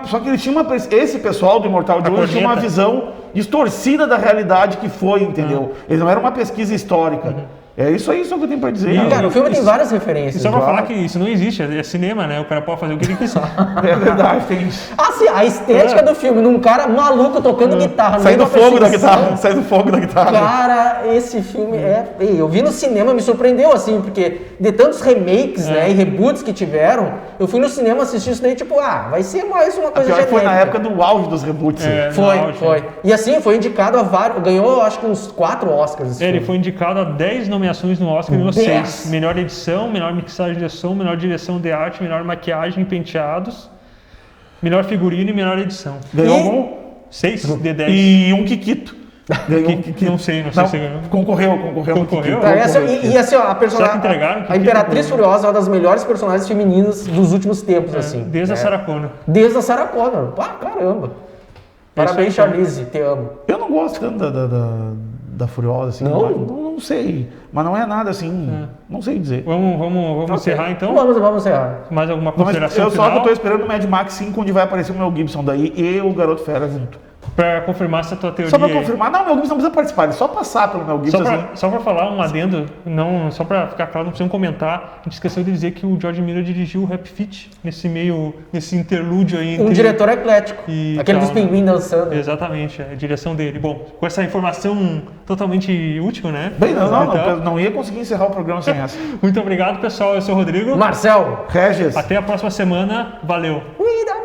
Só que ele tinha esse pessoal do Immortal Joe tinha uma visão distorcida da realidade que foi, entendeu? Ele não era uma pesquisa histórica. É isso aí só que eu tenho pra dizer. E, Cara, o filme tem várias E referências. só pra Claro. falar que isso não existe, é cinema, né? O cara pode fazer o que ele quiser. É verdade, tem. Ah, sim, a estética do filme, num cara maluco tocando guitarra. no Sai meio do de uma fogo da perseguição. guitarra. Sai do fogo da guitarra. Cara, esse filme Ei, eu vi no cinema, me surpreendeu assim, porque de tantos remakes, né, e reboots que tiveram, eu fui no cinema assistir isso daí, tipo, vai ser mais uma coisa Pior que foi na genérica. época do auge dos reboots. É, Foi, no auge, foi. né? E assim, foi indicado a vários, ganhou acho que uns 4 Oscars esse Ele filme. foi indicado a 10 nomeações no Oscar e ganhou 10. 6. Melhor edição, melhor mixagem de som, melhor direção de arte, melhor maquiagem e penteados, melhor figurino e melhor edição. Ganhou E- algum? 6 de 10. E um Kikito. Ganhou um Kikito. Não sei se ganhou. Concorreu um Concorreu? Kikito. Tá, e assim, ó, a personagem. Será que entregaram? A Imperatriz Furiosa é uma das melhores personagens femininas dos últimos tempos, assim. Desde a Sarah Connor. Desde a Sarah Connor. Caramba. Parabéns, isso aí, Charlize, te amo. Eu não gosto tanto da Furiosa, assim. Não? Não sei. Mas não é nada assim. Não sei dizer. Vamos encerrar então? Vamos encerrar. Mais alguma Não, mas consideração eu só que final? eu tô esperando o Mad Max 5, onde vai aparecer o Mel Gibson daí e o Garoto Fera junto. Pra confirmar essa tua teoria Só pra aí. confirmar. Não, o Mel Gibson não precisa participar, ele só passar pelo Mel Gibson. assim. Só pra falar um adendo, não, só pra ficar claro, não precisam comentar, a gente esqueceu de dizer que o George Miller dirigiu o Rap Fit nesse interlúdio aí. Um diretor eclético. E Aquele tal, dos pinguins dançando. Exatamente, a direção dele. Bom, com essa informação totalmente útil, né? Bem, Então, não ia conseguir encerrar o programa sem essa. muito obrigado, pessoal. Eu sou o Rodrigo. Marcel. Regis. Até a próxima semana. Valeu. Cuida.